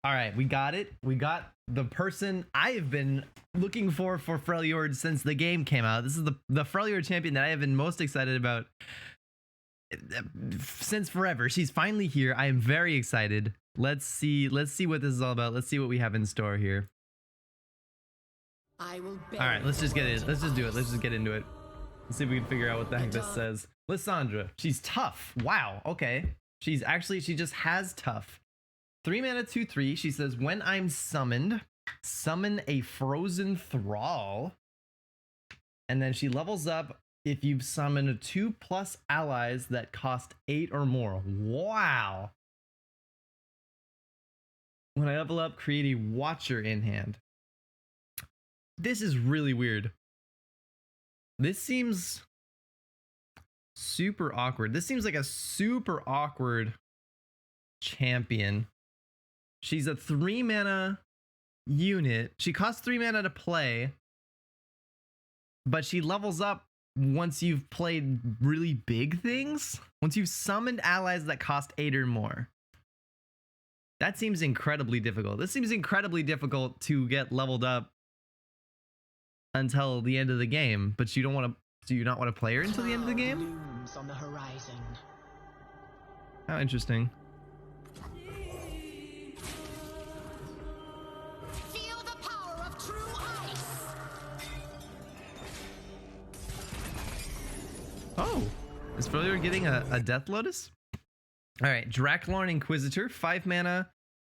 All right, we got it. We got the person I have been looking for Freljord since the game came out. This is the Freljord champion that I have been most excited about since forever. She's finally here. I am very excited. Let's see what this is all about. Let's see what we have in store here. I will all right, let's just get it. Let's just do it. Let's just get into it. Let's see if we can figure out what the heck this says. Lissandra. She's tough. Wow. Okay. She just has tough. 3 mana, 2/3. She says, when I'm summoned, summon a frozen thrall. And then she levels up if you've summoned 2+ allies that cost 8 or more. Wow. When I level up, create a watcher in hand. This is really weird. This seems super awkward. This seems like a super awkward champion. She's a 3 mana unit. She costs 3 mana to play, but she levels up once you've played really big things. Once you've summoned allies that cost 8 or more. That seems incredibly difficult. This seems incredibly difficult to get leveled up until the end of the game, but you don't want to. Do you not want to play her until the end of the game? Looms on the horizon. How interesting. Feel the power of true ice. Oh, is Freljord getting a Death Lotus? All right, Dracolorn Inquisitor, 5 mana,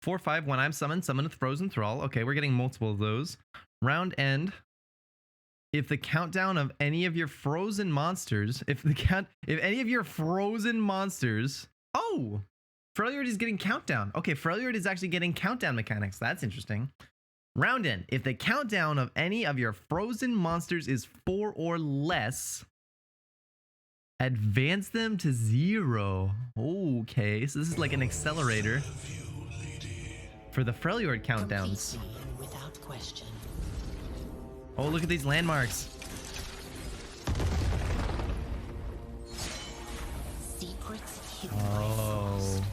4/5. When I'm summoned, summon a frozen thrall. Okay, we're getting multiple of those. Round end. If the countdown of any of your frozen monsters, if any of your frozen monsters, oh, Freljord is getting countdown. Okay, Freljord is actually getting countdown mechanics. That's interesting. Round end. If the countdown of any of your frozen monsters is 4 or less, advance them to 0. Okay, so this is like an accelerator for the Freljord countdowns. Without question. Oh, look at these landmarks. Secrets hidden by Oh.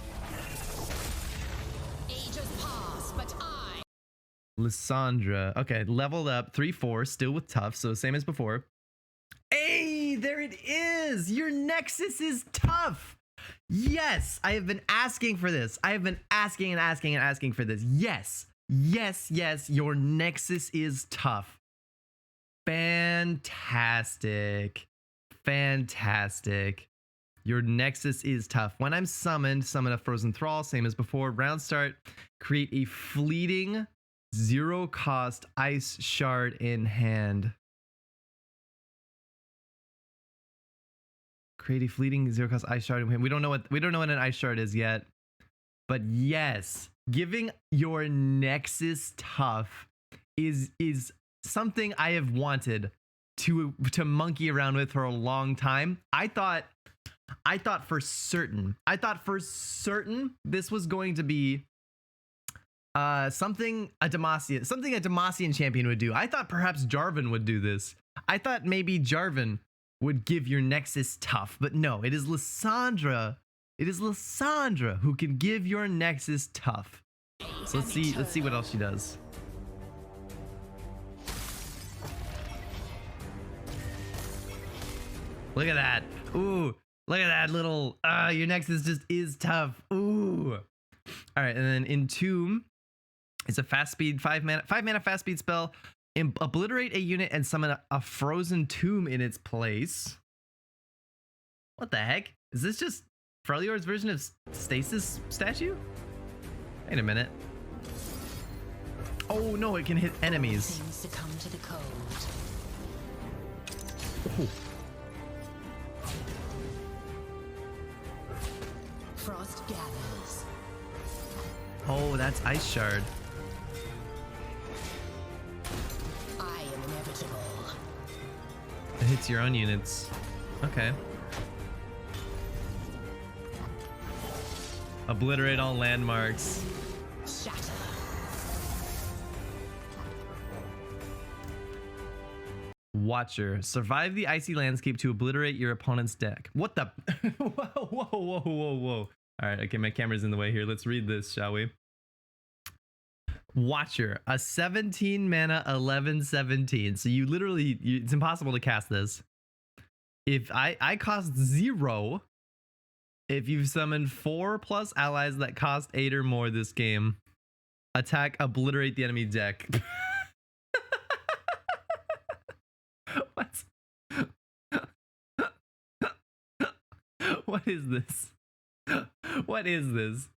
ages pass, but I. Lissandra. Okay, leveled up 3/4, still with tough, so same as before. Hey, there it is. Your Nexus is tough. Yes, I have been asking for this. I have been asking and asking and asking for this. Yes, yes, yes, your Nexus is tough. Fantastic. Fantastic. Your Nexus is tough. When I'm summoned, summon a frozen thrall, same as before. Round start, create a fleeting 0-cost ice shard in hand. Create a fleeting 0-cost ice shard in hand. We don't know what an ice shard is yet. But yes, giving your Nexus tough is something I have wanted to monkey around with for a long time. I thought for certain this was going to be something a Demacian champion would do. I thought perhaps Jarvan would do this. I thought maybe Jarvan would give your Nexus tough, but no, it is Lissandra. It is Lissandra who can give your Nexus tough. So let's see what else she does. Look at that. Ooh, look at that little, your Nexus just is tough. Ooh. All right, and then Entomb is a fast speed 5 mana fast speed spell. Obliterate a unit and summon a frozen tomb in its place. What the heck? Is this just Freljord's version of Stasis statue? Wait a minute. Oh no, it can hit enemies. Things succumb to the cold. Ooh. Frost gathers. Oh, that's Ice Shard. I am inevitable. It hits your own units. Okay. Obliterate all landmarks. Shatter. Watcher. Survive the icy landscape to obliterate your opponent's deck. What the? Whoa, whoa, whoa, whoa, whoa. All right, okay, my camera's in the way here. Let's read this, shall we? Watcher, a 17 mana 11/17. So you literally, it's impossible to cast this. If I cost 0, if you've summoned 4+ allies that cost 8 or more this game, attack, obliterate the enemy deck. What? What is this? What is this?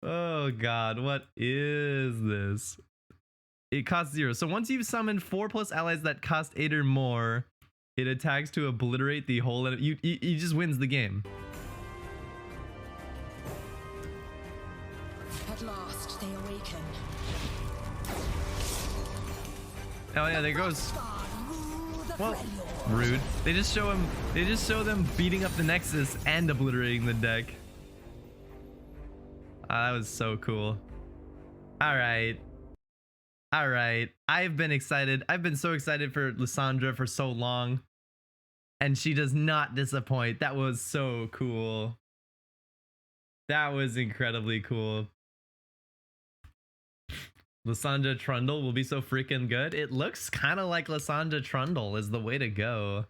Oh god, what is this? It costs 0. So once you've summoned 4+ allies that cost 8 or more, it attacks to obliterate the whole enemy. You just wins the game. At last they awaken. Oh yeah, there goes. Bastard, rule the Well, Dracolorn. rude. They just show him. They just show them beating up the Nexus and obliterating the deck. That was so cool. All right. All right. I've been excited. I've been so excited for Lissandra for so long. And she does not disappoint. That was so cool. That was incredibly cool. Lissandra Trundle will be so freaking good. It looks kind of like Lissandra Trundle is the way to go.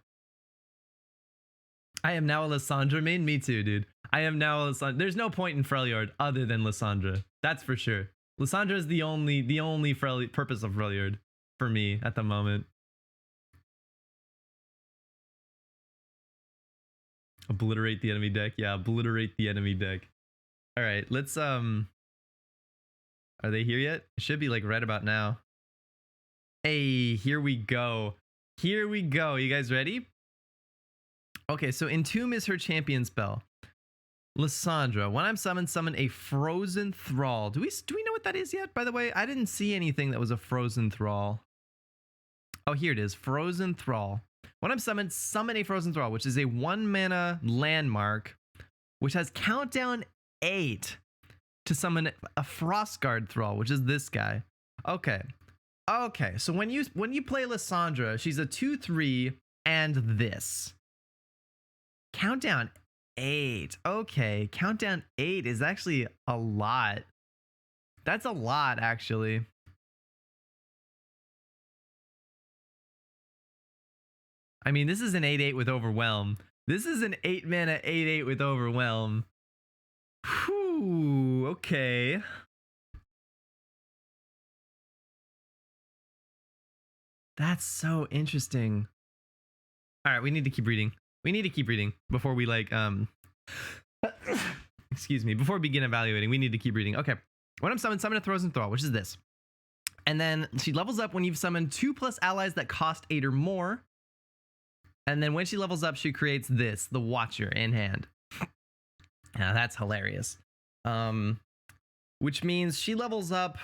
I am now a Lissandra main. Me too, dude. I am now a Lissandra. There's no point in Freljord other than Lissandra. That's for sure. Lissandra is the only purpose of Freljord for me at the moment. Obliterate the enemy deck. Yeah, obliterate the enemy deck. All right, let's are they here yet? It should be like right about now. Hey, here we go. Here we go. You guys ready? Okay, so Entomb is her champion spell. Lissandra, when I'm summoned, summon a frozen thrall. Do we know what that is yet? By the way, I didn't see anything that was a frozen thrall. Oh, here it is. Frozen thrall. When I'm summoned, summon a frozen thrall, which is a 1 mana landmark, which has countdown 8 to summon a Frostguard thrall, which is this guy. Okay. Okay, so when you play Lissandra, she's a 2/3 and this. Countdown 8. Okay, countdown 8 is actually a lot. That's a lot, actually. I mean, this is an 8/8 with Overwhelm. This is an 8 mana 8/8 with Overwhelm. Whew, okay. That's so interesting. All right, we need to keep reading. We need to keep reading before we like excuse me, before we begin evaluating. We need to keep reading. Okay. When I'm summoned, summon a frozen thrall, which is this. And then she levels up when you've summoned 2+ allies that cost 8 or more. And then when she levels up, she creates this, the Watcher in hand. Now that's hilarious. Which means she levels up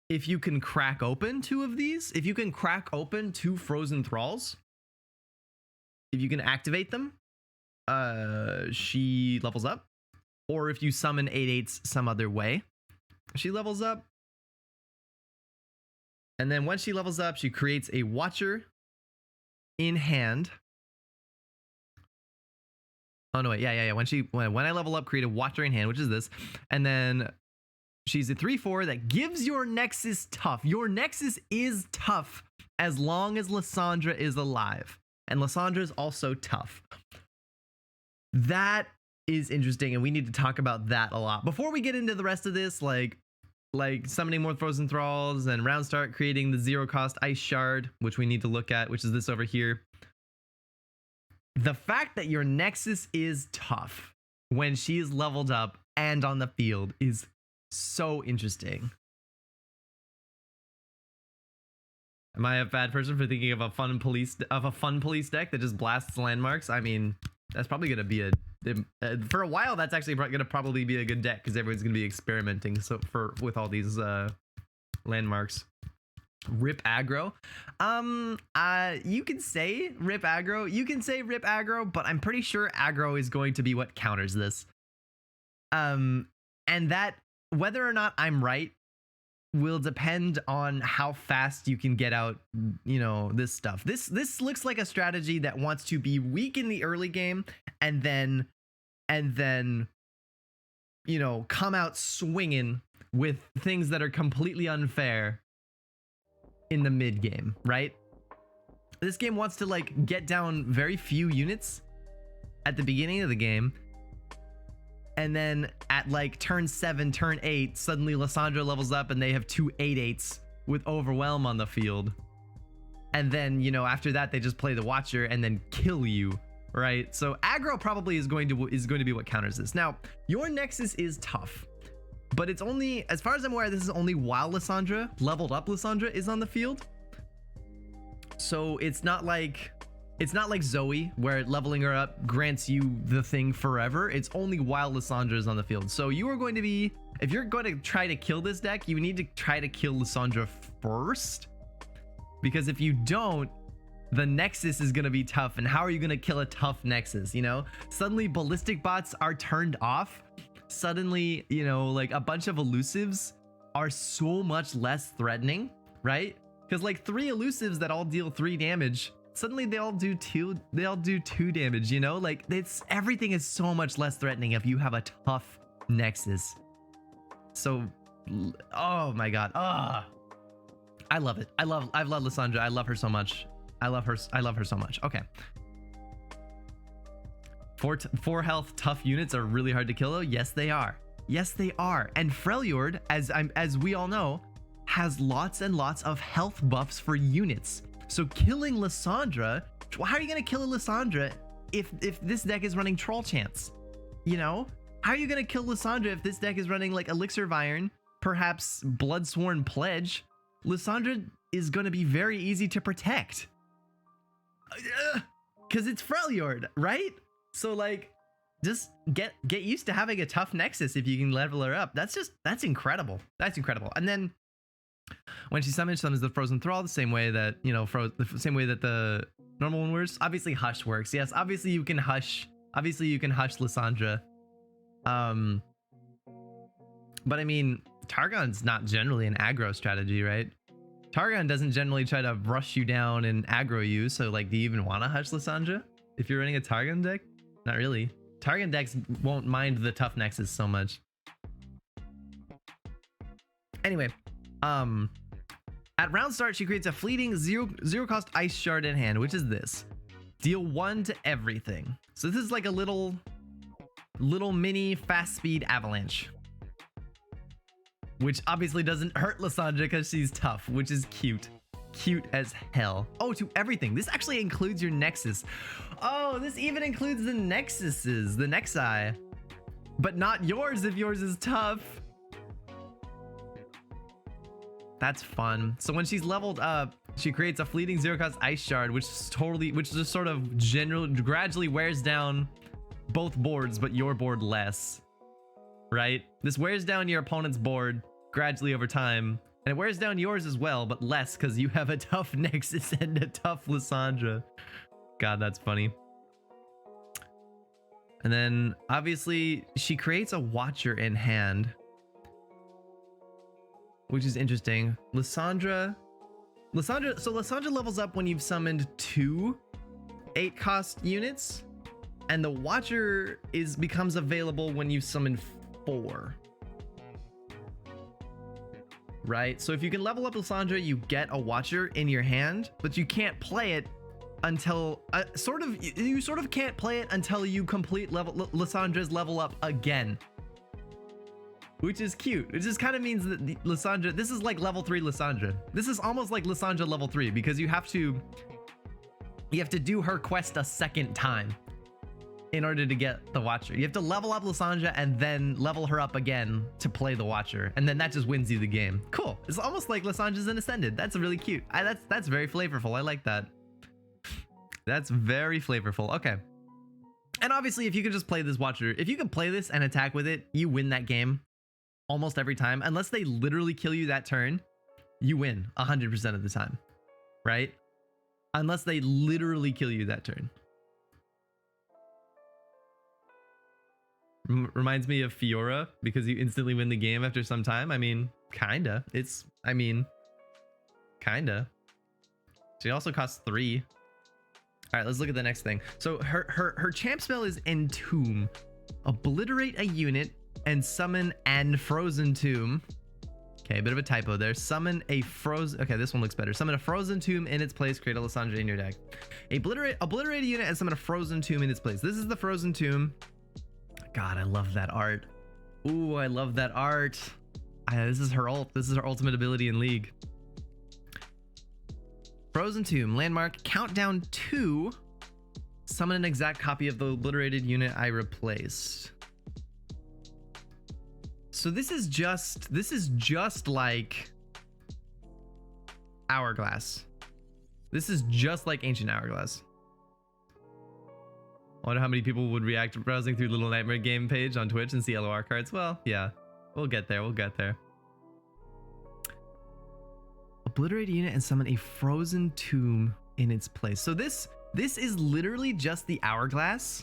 if you can crack open 2 of these. If you can crack open 2 frozen thralls, if you can activate them, she levels up. Or if you summon 8/8s some other way, she levels up. And then when she levels up, she creates a Watcher in hand. Oh no, wait, yeah. When I level up, create a Watcher in hand, which is this. And then she's a 3/4 that gives your Nexus tough. Your Nexus is tough as long as Lissandra is alive. And Lissandra is also tough. That is interesting, and we need to talk about that a lot. Before we get into the rest of this, like summoning more frozen thralls and round start creating the 0-cost ice shard, which we need to look at, which is this over here. The fact that your Nexus is tough when she is leveled up and on the field is so interesting. Am I a bad person for thinking of a fun police deck that just blasts landmarks? I mean, that's probably gonna be for a while. That's actually gonna probably be a good deck because everyone's gonna be experimenting with all these landmarks. Rip aggro. You can say rip aggro. You can say rip aggro, but I'm pretty sure aggro is going to be what counters this. And that whether or not I'm right will depend on how fast you can get out, this stuff. This looks like a strategy that wants to be weak in the early game and then come out swinging with things that are completely unfair in the mid game, right? This game wants to like get down very few units at the beginning of the game, and then at like turn 7, turn 8, suddenly Lissandra levels up and they have 2 8/8s with Overwhelm on the field. And then, you know, after that they just play the Watcher and then kill you, right? So aggro probably is going to be what counters this. Now, your Nexus is tough, but it's only, as far as I'm aware, this is only while Lissandra, leveled up Lissandra, is on the field. So it's not like Zoe, where leveling her up grants you the thing forever. It's only while Lissandra is on the field. So you are going to be, if you're going to try to kill this deck, you need to try to kill Lissandra first, because if you don't, the Nexus is going to be tough. And how are you going to kill a tough Nexus? You know, suddenly ballistic bots are turned off. Suddenly, you know, like a bunch of elusives are so much less threatening, right? Because like 3 elusives that all deal 3 damage, suddenly they all do 2 damage, you know? Like everything is so much less threatening if you have a tough Nexus. So, oh my god. I love it. I've loved Lissandra. I love her so much. I love her so much. Okay. 4 health tough units are really hard to kill though. Yes, they are. Yes, they are. And Freljord, as we all know, has lots and lots of health buffs for units. So killing Lissandra, how are you gonna kill a Lissandra if this deck is running Troll Chance? You know? How are you gonna kill Lissandra if this deck is running like Elixir of Iron, perhaps Bloodsworn Pledge? Lissandra is gonna be very easy to protect. Cause it's Freljord, right? So like, just get used to having a tough Nexus if you can level her up. That's incredible. That's incredible. And then when she summons the Frozen Thrall, the same way that, you know, the same way that the normal one works. Obviously Hush works. Yes, obviously you can hush Lissandra. But I mean, Targon's not generally an aggro strategy, right? Targon doesn't generally try to rush you down and aggro you. So like, do you even want to hush Lissandra if you're running a Targon deck? Not really. Targon decks won't mind the tough Nexus so much. Anyway, at round start, she creates a fleeting zero cost ice shard in hand, which is this. Deal 1 to everything. So this is like a little mini fast speed avalanche, which obviously doesn't hurt Lissandra because she's tough, which is cute. Cute as hell. Oh, to everything. This actually includes your Nexus. Oh, this even includes the Nexuses, the Nexi, but not yours if yours is tough. That's fun. So when she's leveled up, she creates a fleeting 0-cost ice shard, which just sort of gradually wears down both boards, but your board less, right? This wears down your opponent's board gradually over time, and it wears down yours as well, but less because you have a tough Nexus and a tough Lissandra. God, that's funny. And then obviously she creates a Watcher in hand, which is interesting. Lissandra levels up when you've summoned 2 8-cost units, and the Watcher becomes available when you summon 4. Right? So if you can level up Lissandra, you get a Watcher in your hand, but you can't play it until you sort of can't play it until you complete Lissandra's level up again. Which is cute. It just kind of means that Lissandra, this is like level 3 Lissandra. This is almost like Lissandra level 3 because you have to do her quest a second time in order to get the Watcher. You have to level up Lissandra and then level her up again to play the Watcher, and then that just wins you the game. Cool. It's almost like Lissandra's an Ascended. That's really cute. That's very flavorful. I like that. That's very flavorful. Okay. And obviously, if you could just play this Watcher, if you can play this and attack with it, you win that game almost every time. Unless they literally kill you that turn, you win 100% of the time, right? Unless they literally kill you that turn. Reminds me of Fiora because you instantly win the game after some time. I mean, kinda. Kinda. She also costs 3. All right, let's look at the next thing. So her champ spell is Entomb. Obliterate a unit and summon an Frozen Tomb Okay, a bit of a typo there. Summon a frozen... Okay, this one looks better. Summon a frozen tomb in its place. Create a Lissandra in your deck. Obliterate a unit and summon a frozen tomb in its place. This is the frozen tomb. God, I love that art. Ooh, I love that art. This is her ult. This is her ultimate ability in League. Frozen tomb. Landmark. Countdown 2. Summon an exact copy of the obliterated unit I replaced. So this is just like Hourglass. This is just like Ancient Hourglass. I wonder how many people would react browsing through Little Nightmare game page on Twitch and see LOR cards. Well, yeah, we'll get there. We'll get there. Obliterate a unit and summon a frozen tomb in its place. So this is literally just the Hourglass,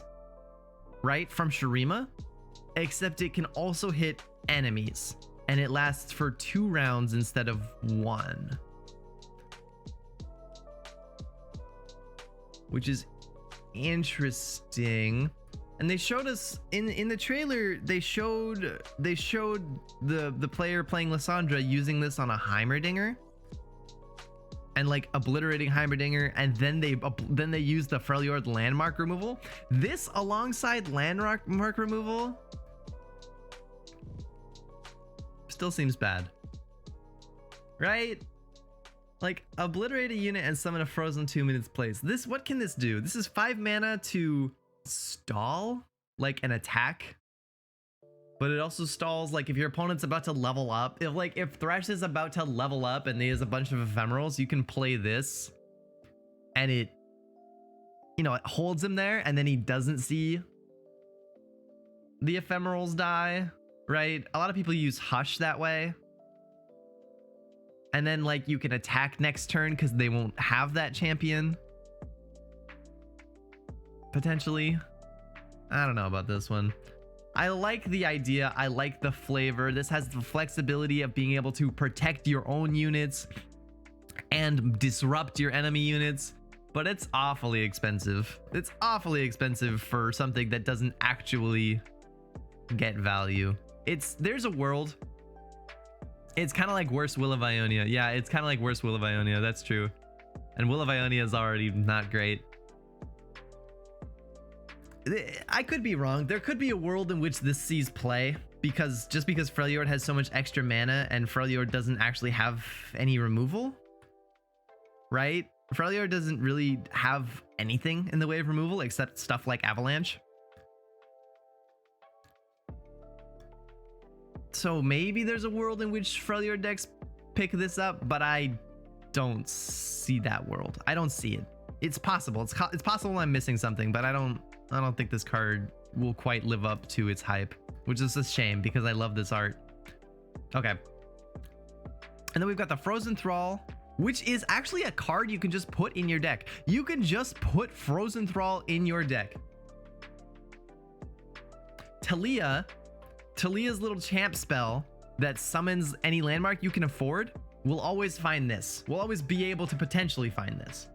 right, from Shurima, except it can also hit enemies, and it lasts for 2 rounds instead of 1, which is interesting. And they showed us in the trailer, they showed the player playing Lissandra using this on a Heimerdinger and like obliterating Heimerdinger, and then they use the Freljord landmark removal. This alongside landmark removal still seems bad, right? Like, obliterate a unit and summon a frozen tomb in its place. This, what can this do? This is 5 mana to stall like an attack, but it also stalls like if your opponent's about to level up. If Thresh is about to level up and he has a bunch of ephemerals, you can play this and it, you know, it holds him there, and then he doesn't see the ephemerals die, right? A lot of people use Hush that way. And then like you can attack next turn because they won't have that champion. Potentially. I don't know about this one. I like the idea. I like the flavor. This has the flexibility of being able to protect your own units and disrupt your enemy units, but it's awfully expensive. It's awfully expensive for something that doesn't actually get value. There's a world. It's kind of like worse Will of Ionia. Yeah, it's kind of like worse Will of Ionia. That's true. And Will of Ionia is already not great. I could be wrong. There could be a world in which this sees play, because Freljord has so much extra mana and Freljord doesn't actually have any removal, right? Freljord doesn't really have anything in the way of removal except stuff like Avalanche. So maybe there's a world in which Freljord decks pick this up, but I don't see that world. I don't see it. It's possible. It's possible I'm missing something, but I don't think this card will quite live up to its hype, which is a shame because I love this art. Okay. And then we've got the Frozen Thrall, which is actually a card you can just put in your deck. You can just put Frozen Thrall in your deck. Talia's little champ spell that summons any landmark you can afford will always find this. We'll always be able to potentially find this.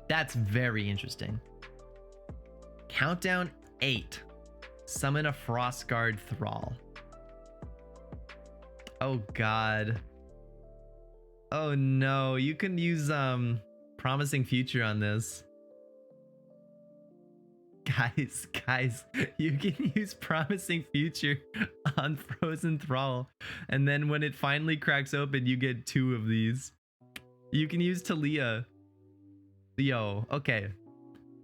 That's very interesting. Countdown 8. Summon a Frostguard Thrall. Oh god. Oh no, you can use Promising Future on this. Guys, you can use Promising Future on Frozen Thrall, and then when it finally cracks open, you get 2 of these. You can use Talia. Yo, okay.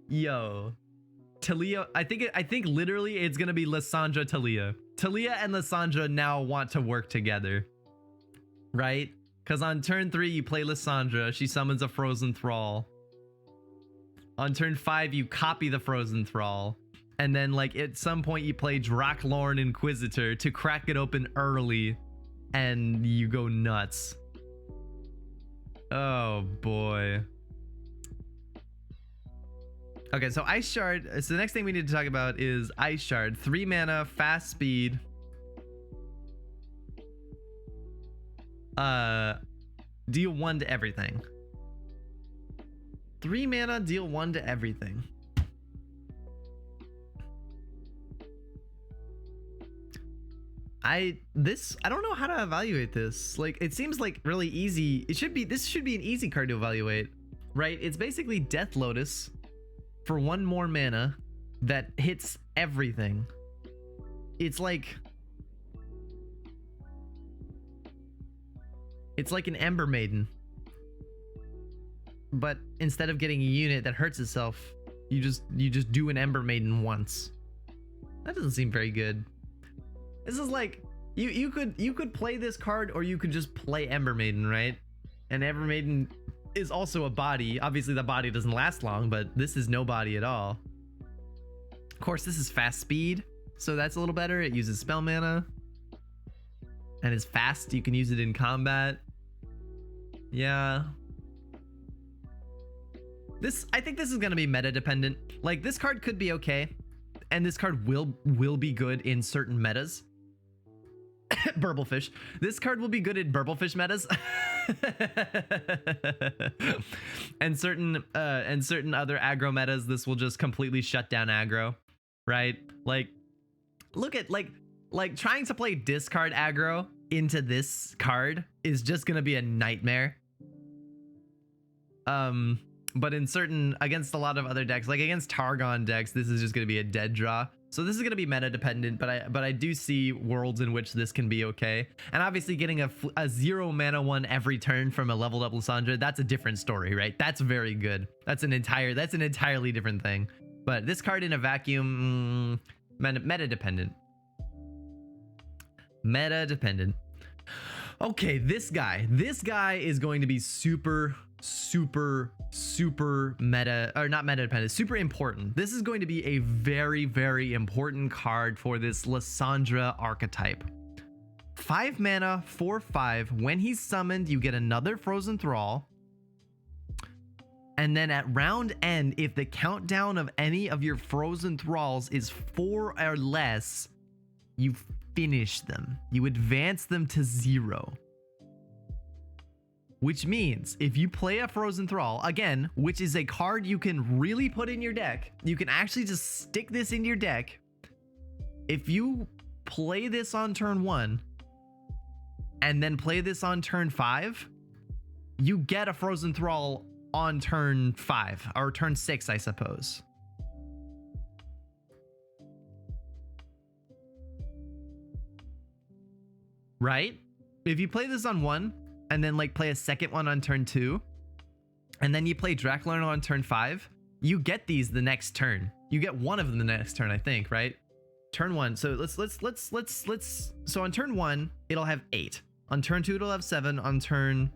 Yo. Talia, I think literally it's gonna be Lissandra Talia. Talia and Lissandra now want to work together, right? Because on turn 3, you play Lissandra, she summons a Frozen Thrall. On turn 5, you copy the Frozen Thrall, and then like at some point you play Dracolorn Inquisitor to crack it open early, and you go nuts. Oh boy. Okay, so Ice Shard. So the next thing we need to talk about is Ice Shard. 3 mana, fast speed. Deal 1 to everything. 3 mana, deal 1 to everything. I don't know how to evaluate this. Like, it seems like really easy. This should be an easy card to evaluate, right? It's basically Death Lotus for 1 more mana that hits everything. It's like an Ember Maiden, but instead of getting a unit that hurts itself, you just do an Ember Maiden once. That doesn't seem very good. This is like you could play this card, or you could just play Ember Maiden, right? And Ember Maiden is also a body. Obviously the body doesn't last long, but this is no body at all. Of course, this is fast speed, so that's a little better. It uses spell mana and is fast. You can use it in combat. Yeah. I think this is gonna be meta dependent. Like, this card could be okay, and this card will be good in certain metas. Burblefish. This card will be good in Burblefish metas. and certain other aggro metas, this will just completely shut down aggro, right? Like, look at like trying to play discard aggro into this card is just gonna be a nightmare. But against a lot of other decks, like against Targon decks, this is just gonna be a dead draw. So this is gonna be meta dependent, but I do see worlds in which this can be okay. And obviously getting a 0 mana one every turn from a leveled up Lissandra, that's a different story, right? That's very good. That's an entirely different thing. But this card in a vacuum, meta dependent. Meta dependent. Okay, this guy is going to be super meta, or not meta dependent, super important. This is going to be a very, very important card for this Lissandra archetype. 5 mana, 4/5. When he's summoned, you get another Frozen Thrall. And then at round end, if the countdown of any of your Frozen Thralls is 4 or less, you finish them. You advance them to 0. Which means if you play a Frozen Thrall, again, which is a card you can really put in your deck, you can actually just stick this in your deck. If you play this on turn 1 and then play this on turn 5, you get a Frozen Thrall on turn 5 or turn 6, I suppose. Right? If you play this on 1 and then like play a second one on turn 2, and then you play Dracolorn on turn 5, you get these the next turn. You get one of them the next turn, I think, right? Turn 1. So let's so on turn 1, it'll have 8. On turn 2, it'll have 7. On turn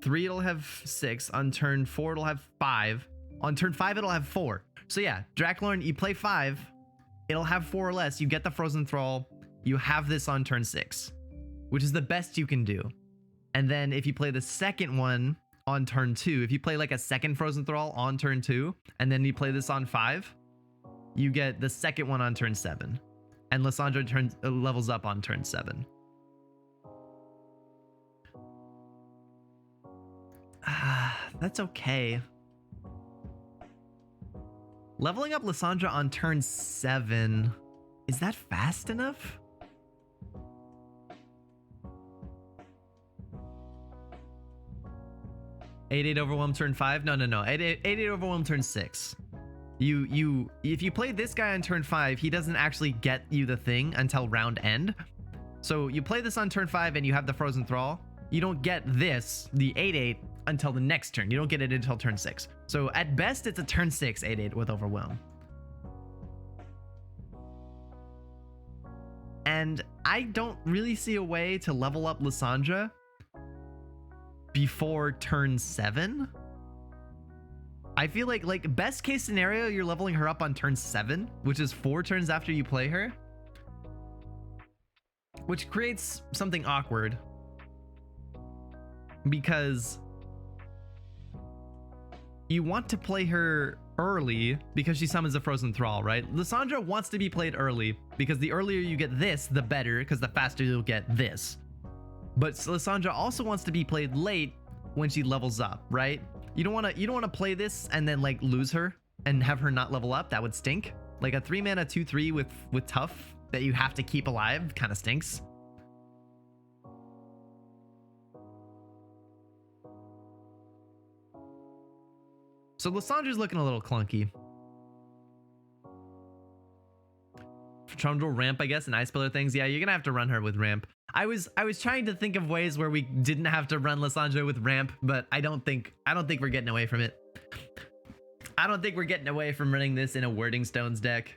3, it'll have 6. On turn 4, it'll have 5. On turn 5, it'll have 4. So yeah, Dracolorn, you play 5, it'll have 4 or less. You get the Frozen Thrall. You have this on turn 6, which is the best you can do. And then if you play the second one on turn 2, if you play like a second Frozen Thrall on turn 2, and then you play this on 5, you get the second one on turn 7. And Lissandra levels up on turn 7. That's okay. Leveling up Lissandra on turn 7, is that fast enough? Eight overwhelm turn 5? No. 8 overwhelm turn 6. If you play this guy on turn 5, he doesn't actually get you the thing until round end. So you play this on turn 5 and you have the Frozen Thrall. You don't get this, the 8/8, until the next turn. You don't get it until turn 6. So at best, it's a turn 6 8/8 with overwhelm. And I don't really see a way to level up Lissandra before turn 7. I feel like best case scenario, you're leveling her up on turn 7, which is 4 turns after you play her, which creates something awkward because you want to play her early because she summons a Frozen Thrall, right? Lissandra wants to be played early because the earlier you get this, the better, because the faster you'll get this. But Lissandra also wants to be played late when she levels up, right? You don't want to play this and then like lose her and have her not level up. That would stink. Like a 3 mana 2/3 with tough that you have to keep alive kind of stinks. So Lissandra's looking a little clunky. Trundle ramp, I guess, and ice pillar things. Yeah, you're gonna have to run her with ramp. I was trying to think of ways where we didn't have to run Lissandra with ramp, but I don't think we're getting away from it. I don't think we're getting away from running this in a Wording Stones deck.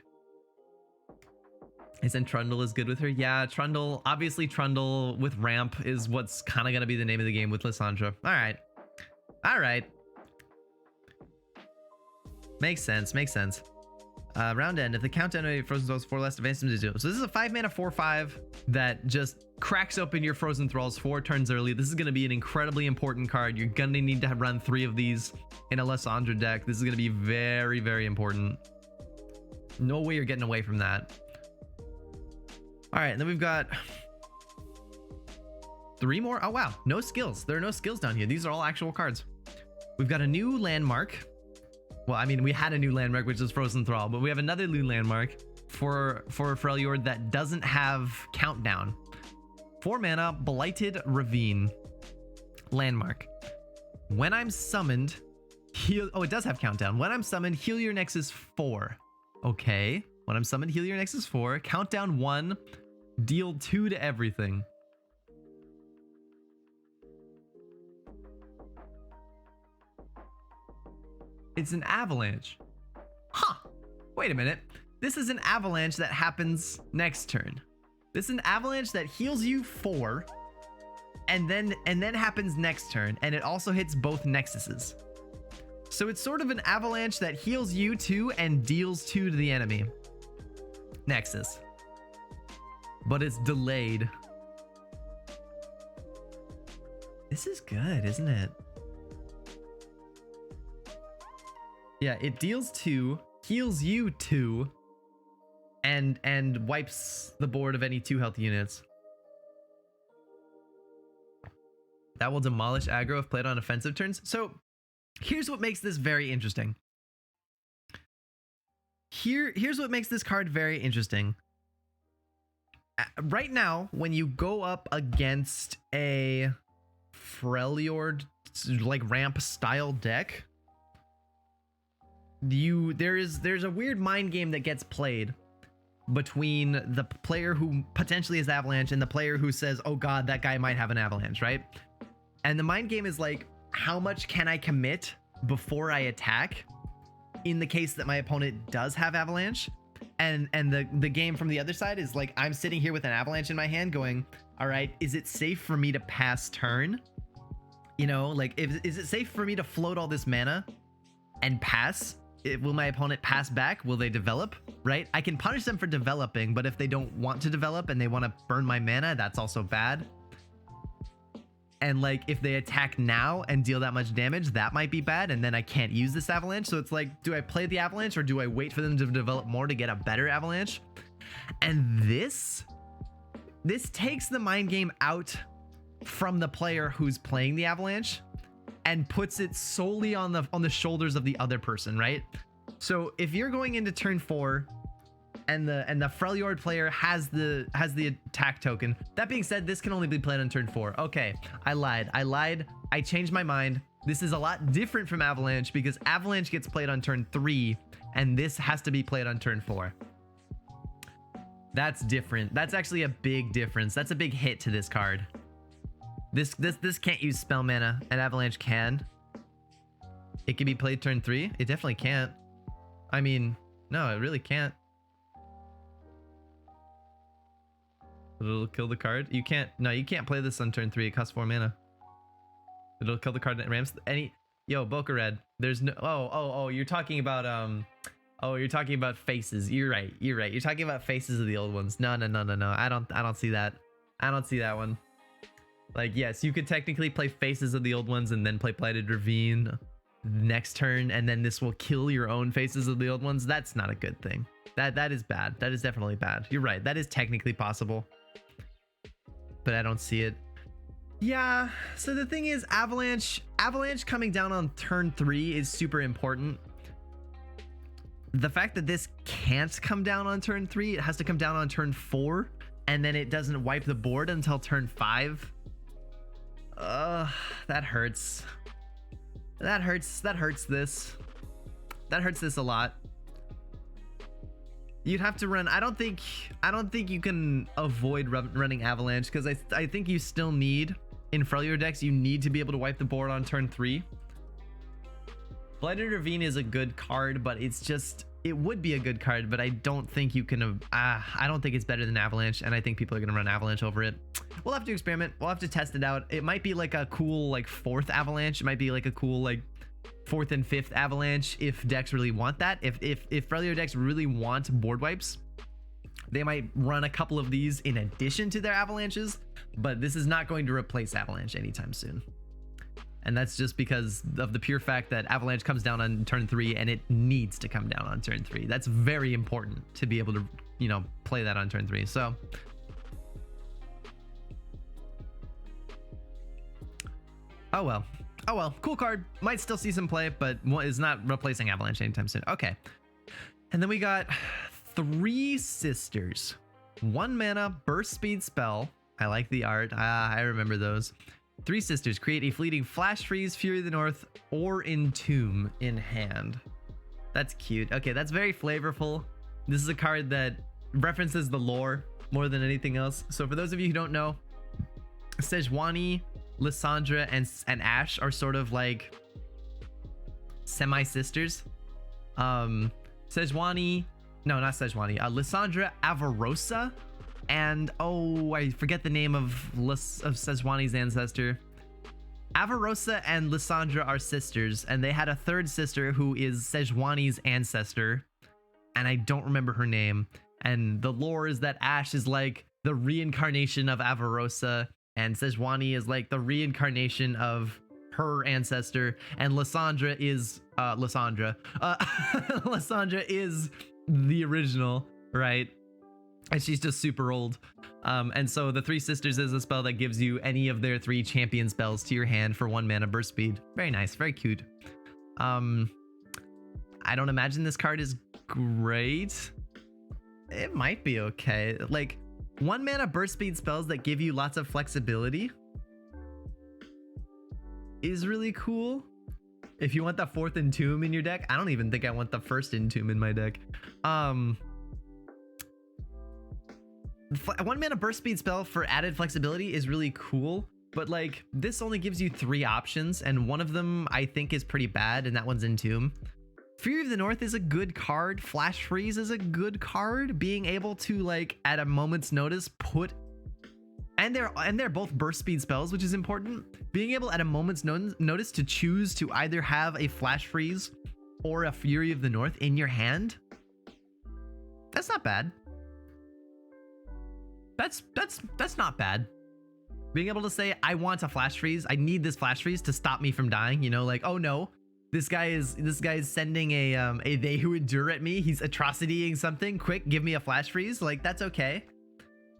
Isn't Trundle is good with her? Yeah, Trundle, obviously Trundle with ramp is what's kind of gonna be the name of the game with Lissandra. All right. Makes sense. Round end, if the countdown frozen thralls 4 less advanced to 2. So this is a 5 mana 4/5 that just cracks open your frozen thralls 4 turns early. This is going to be an incredibly important card. You're going to need to run 3 of these in a Lissandra deck. This is going to be very, very important. No way you're getting away from that. All right, and then we've got 3 more. Oh wow, no skills. There are no skills down here. These are all actual cards. We've got a new landmark. Well, I mean, we had a new landmark, which is Frozen Thrall, but we have another new landmark for Freljord that doesn't have countdown. 4 mana, Blighted Ravine. Landmark. When I'm summoned, heal... Oh, it does have countdown. When I'm summoned, heal your Nexus 4. Okay. When I'm summoned, heal your Nexus 4. Countdown 1, deal 2 to everything. It's an avalanche. Huh. Wait a minute. This is an avalanche that happens next turn. This is an avalanche that heals you 4 and then happens next turn, and it also hits both nexuses. So it's sort of an avalanche that heals you 2 and deals 2 to the enemy. Nexus. But it's delayed. This is good, isn't it? Yeah, it deals 2, heals you 2, and wipes the board of any 2 health units. That will demolish aggro if played on offensive turns. So here's what makes this very interesting. Here's what makes this card very interesting. Right now, when you go up against a Freljord like ramp style deck, there's a weird mind game that gets played between the player who potentially has avalanche and the player who says, oh god, that guy might have an avalanche, right? And the mind game is like, how much can I commit before I attack in the case that my opponent does have avalanche? And the game from the other side is like, I'm sitting here with an avalanche in my hand going, all right, is it safe for me to pass turn? You know, like, is it safe for me to float all this mana and pass? Will my opponent pass back? Will they develop? Right? I can punish them for developing, but if they don't want to develop and they want to burn my mana, that's also bad. And like, if they attack now and deal that much damage, that might be bad, and then I can't use this avalanche. So it's like, do I play the avalanche or do I wait for them to develop more to get a better avalanche? And this takes the mind game out from the player who's playing the avalanche and puts it solely on the shoulders of the other person, right? So if you're going into turn 4 and the Freljord player has the attack token, that being said, this can only be played on turn 4. Okay, I lied. I changed my mind. This is a lot different from Avalanche because Avalanche gets played on turn 3 and this has to be played on turn 4. That's different. That's actually a big difference. That's a big hit to this card. This can't use spell mana, and Avalanche can. It can be played turn 3. It definitely can't. I mean, no, it really can't. It'll kill the card. You can't. No, you can't play this on turn 3. It costs 4 mana. It'll kill the card that ramps any. Yo, Boca Red. There's no. Oh. You're talking about Oh, you're talking about faces. You're right. You're talking about faces of the old ones. No. I don't see that. I don't see that one. Like, yes, you could technically play faces of the old ones and then play Blighted Ravine next turn, and then this will kill your own faces of the old ones. That's not a good thing. That is bad. That is definitely bad. You're right. That is technically possible, but I don't see it. Yeah. So the thing is, Avalanche coming down on turn 3 is super important. The fact that this can't come down on turn 3, it has to come down on turn 4, and then it doesn't wipe the board until turn 5. That hurts. That hurts this. That hurts this a lot. You'd have to run. I don't think you can avoid running Avalanche, because I think you still need, in Freljord decks, you need to be able to wipe the board on turn 3. Blighted Ravine is a good card, but it's just, it would be a good card, but I don't think you can, I don't think it's better than Avalanche, and I think people are gonna run Avalanche over it. We'll have to experiment. We'll have to test it out. It might be like a cool like 4th Avalanche. It might be like a cool like 4th and 5th Avalanche if decks really want that. If Freljord decks really want board wipes, they might run a couple of these in addition to their Avalanches, but this is not going to replace Avalanche anytime soon. And that's just because of the pure fact that Avalanche comes down on turn 3, and it needs to come down on turn 3. That's very important to be able to, you know, play that on turn 3. So oh well, cool card. Might still see some play, but is not replacing Avalanche anytime soon. Okay. And then we got 3 Sisters. 1 mana burst speed spell. I like the art. I remember those. 3 Sisters. Create a fleeting flash freeze, Fury of the North, or Entomb in hand. That's cute. Okay, that's very flavorful. This is a card that references the lore more than anything else. So for those of you who don't know, Sejuani, Lissandra, and Ashe are sort of like semi-sisters. Sejuani, no, not Sejuani, Lissandra Avarosa, and oh, I forget the name of Sejuani's ancestor. Avarosa and Lissandra are sisters, and they had a 3rd sister who is Sejuani's ancestor, and I don't remember her name. And the lore is that Ashe is like the reincarnation of Avarosa, and Sejuani is like the reincarnation of her ancestor, and Lissandra is Lissandra is the original, right? And she's just super old. And so the 3 Sisters is a spell that gives you any of their 3 champion spells to your hand for 1 mana burst speed. Very nice, very cute. I don't imagine this card is great. It might be okay. Like, 1 mana burst speed spells that give you lots of flexibility is really cool. If you want the 4th Entomb in your deck, I don't even think I want the 1st Entomb in my deck. 1 mana burst speed spell for added flexibility is really cool, but like this only gives you 3 options, and one of them I think is pretty bad, and that one's Entomb. Fury of the North is a good card. Flash Freeze is a good card. Being able to, like, at a moment's notice put, and they're both burst speed spells, which is important. Being able at a moment's notice to choose to either have a Flash Freeze or a Fury of the North in your hand, that's not bad. That's not bad. Being able to say, I want a Flash Freeze. I need this Flash Freeze to stop me from dying. You know, like, oh no, this guy is sending a They Who Endure at me. He's atrocitying something. Quick, give me a Flash Freeze. Like, that's okay.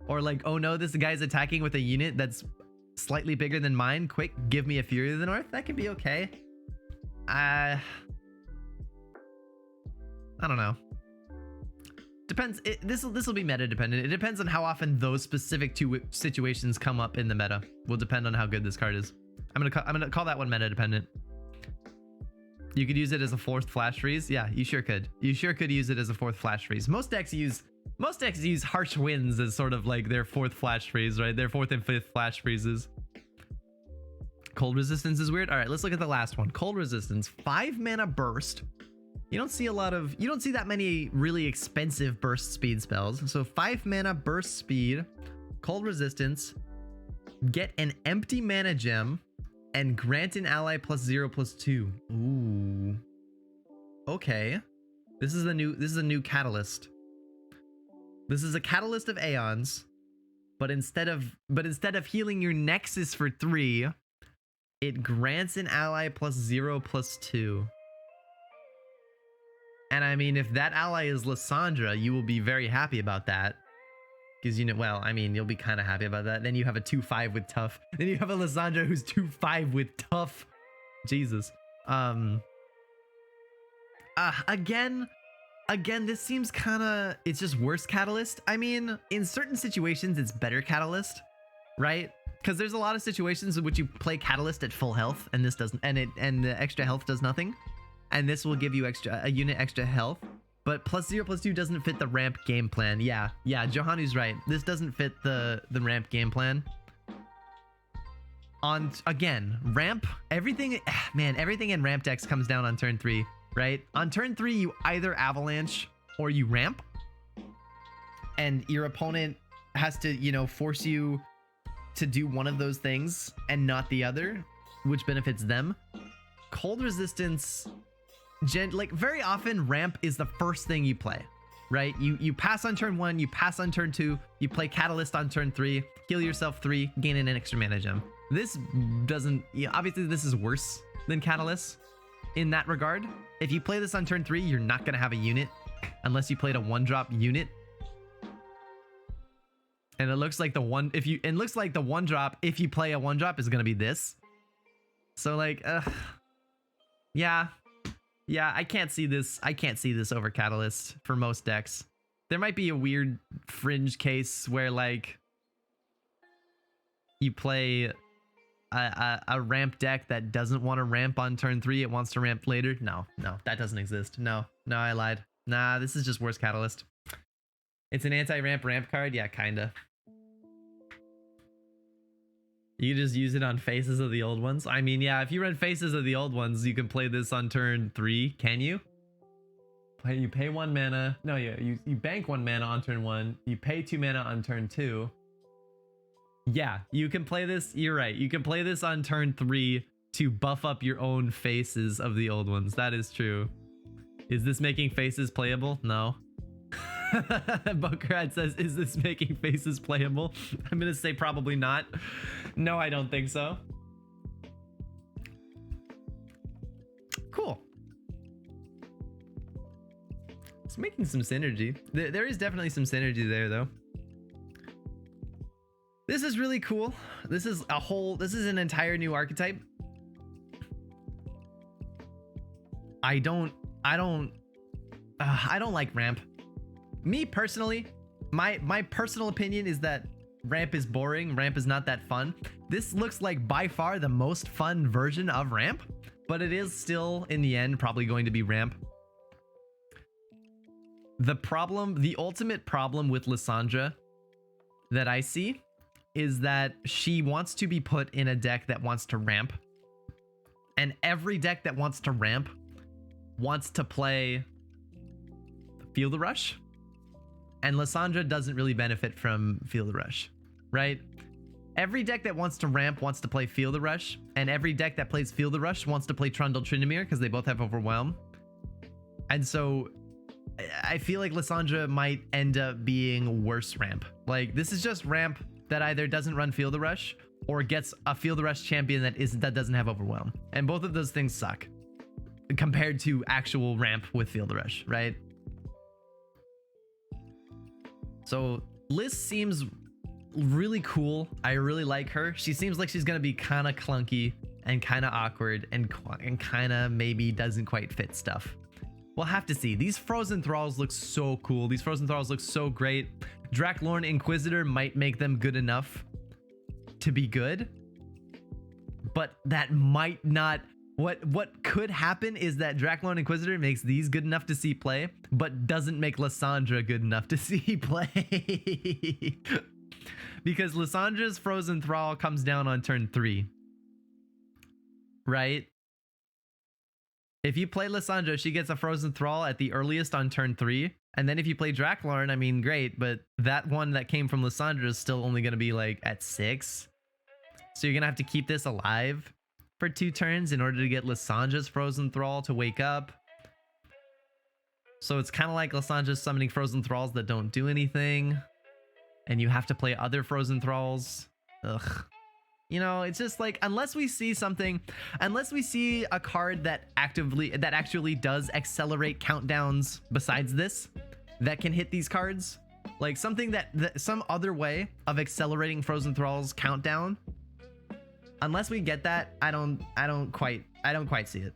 Or like, oh no, this guy's attacking with a unit that's slightly bigger than mine. Quick, give me a Fury of the North. That can be okay. I don't know. Depends. This will be meta dependent. It depends on how often those specific 2 situations come up in the meta. Will depend on how good this card is. I'm gonna call that one meta dependent. You could use it as a 4th Flash Freeze. Yeah, you sure could. You sure could use it as a 4th Flash Freeze. Most decks use Harsh Winds as sort of like their 4th Flash Freeze, right? Their 4th and 5th Flash Freezes. Cold Resistance is weird. All right, let's look at the last one. Cold Resistance, 5 mana burst. You don't see that many really expensive burst speed spells. So 5 mana burst speed, Cold Resistance, get an empty mana gem, and grant an ally +0/+2. Ooh. Okay. This is a new catalyst. This is a catalyst of Aeons, but instead of healing your Nexus for 3, it grants an ally +0/+2. And I mean, if that ally is Lissandra, you will be very happy about that. Because, you know, well, I mean, you'll be kind of happy about that. Then you have a 2/5 with tough. Then you have a Lissandra who's 2/5 with tough. Jesus. Again, this seems kind of, it's just worse Catalyst. I mean, in certain situations, it's better Catalyst, right? Because there's a lot of situations in which you play Catalyst at full health, and this doesn't, and the extra health does nothing. and this will give you a unit extra health. But +0/+2 doesn't fit the ramp game plan. Yeah, Johannu's right. This doesn't fit the ramp game plan. Again, ramp, everything in ramp decks comes down on turn 3, right? On turn 3, you either avalanche or you ramp, and your opponent has to, you know, force you to do one of those things and not the other, which benefits them. Cold resistance, like very often ramp is the first thing you play, right? You pass on turn 1, you pass on turn 2, you play catalyst on turn 3, heal yourself 3, gain an extra mana gem. This doesn't, obviously this is worse than catalyst in that regard. If you play this on turn 3, you're not gonna have a unit unless you played a 1-drop unit. And it looks like the 1-drop, if you play a 1-drop, is gonna be this. So like, yeah, I can't see this. I can't see this over catalyst for most decks. There might be a weird fringe case where like you play a ramp deck that doesn't want to ramp on turn 3, it wants to ramp later. No, that doesn't exist. No, I lied. Nah, this is just worse catalyst. It's an anti-ramp card? Yeah, kinda. You just use it on faces of the old ones? I mean, yeah, if you run faces of the old ones, you can play this on turn 3, can you? You pay 1 mana. No, yeah, you bank 1 mana on turn 1. You pay 2 mana on turn 2. Yeah, you can play this. You're right. You can play this on turn 3 to buff up your own faces of the old ones. That is true. Is this making faces playable? No. Bokrad says, is this making faces playable? I'm gonna say probably not. No, I don't think so. Cool. It's making some synergy. There is definitely some synergy there, though. This is really cool. This is an entire new archetype. I don't like ramp. Me personally, my personal opinion is that ramp is boring. Ramp is not that fun. This looks like by far the most fun version of ramp, but it is still in the end probably going to be ramp. The ultimate problem with Lissandra that I see is that she wants to be put in a deck that wants to ramp, and every deck that wants to ramp wants to play Feel the Rush, and Lissandra doesn't really benefit from Feel the Rush, right? Every deck that wants to ramp wants to play Feel the Rush, and every deck that plays Feel the Rush wants to play Trundle Tryndamere because they both have Overwhelm. And so I feel like Lissandra might end up being worse ramp. Like, this is just ramp that either doesn't run Feel the Rush or gets a Feel the Rush champion that doesn't have Overwhelm. And both of those things suck compared to actual ramp with Feel the Rush, right? So Liz seems really cool. I really like her. She seems like she's gonna be kind of clunky and kind of awkward and kind of maybe doesn't quite fit stuff. We'll have to see. These Frozen Thralls look so cool. These Frozen Thralls look so great. Dracolorn Inquisitor might make them good enough to be good, but that might not. What could happen is that Dracolorn Inquisitor makes these good enough to see play, but doesn't make Lissandra good enough to see play. Because Lissandra's Frozen Thrall comes down on turn 3, right? If you play Lissandra, she gets a Frozen Thrall at the earliest on turn 3. And then if you play Dracolorn, I mean, great, but that one that came from Lissandra is still only going to be like at 6. So you're going to have to keep this alive for 2 turns in order to get Lissandra's Frozen Thrall to wake up. So it's kind of like Lissandra's summoning Frozen Thralls that don't do anything. And you have to play other Frozen Thralls. Ugh. You know, it's just like, unless we see a card that actually does accelerate countdowns besides this, that can hit these cards, like something that some other way of accelerating Frozen Thrall's countdown. Unless we get that, I don't quite see it.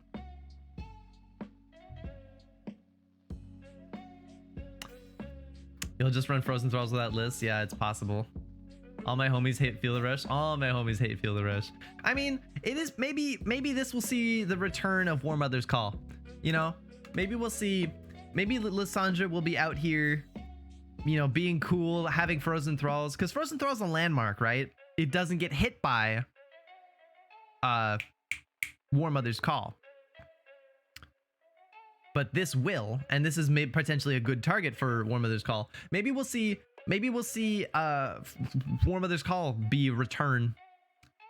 You'll just run Frozen Thralls without lists? Yeah, it's possible. All my homies hate Feel the Rush. All my homies hate Feel the Rush. I mean, it is maybe this will see the return of War Mother's Call. You know, maybe we'll see. Maybe Lissandra will be out here, you know, being cool, having Frozen Thralls, because Frozen Thrall's a landmark, right? It doesn't get hit by War Mother's Call. But this will, and this is maybe potentially a good target for War Mother's Call. Maybe we'll see War Mother's Call be returned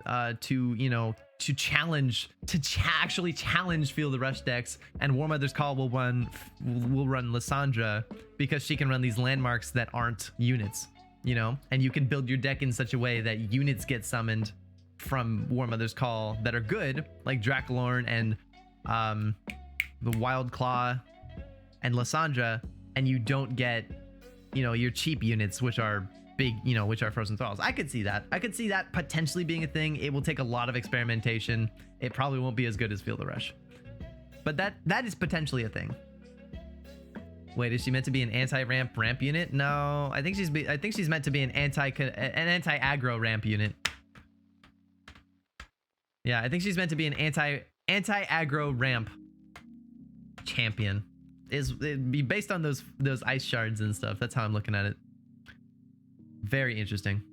to, you know, to actually challenge Field of Rush decks, and War Mother's Call will run Lissandra because she can run these landmarks that aren't units, you know, and you can build your deck in such a way that units get summoned from War Mother's Call that are good, like Dracolorn and the Wild Claw and Lissandra, and you don't get, you know, your cheap units, which are big, you know, which are Frozen Thralls. I could see that. I could see that potentially being a thing. It will take a lot of experimentation. It probably won't be as good as Field of Rush, but that is potentially a thing. Wait, is she meant to be an anti-ramp unit? No, I think she's meant to be an anti-aggro ramp unit. Yeah, I think she's meant to be an anti-aggro ramp champion. It'd be based on those ice shards and stuff. That's how I'm looking at it. Very interesting.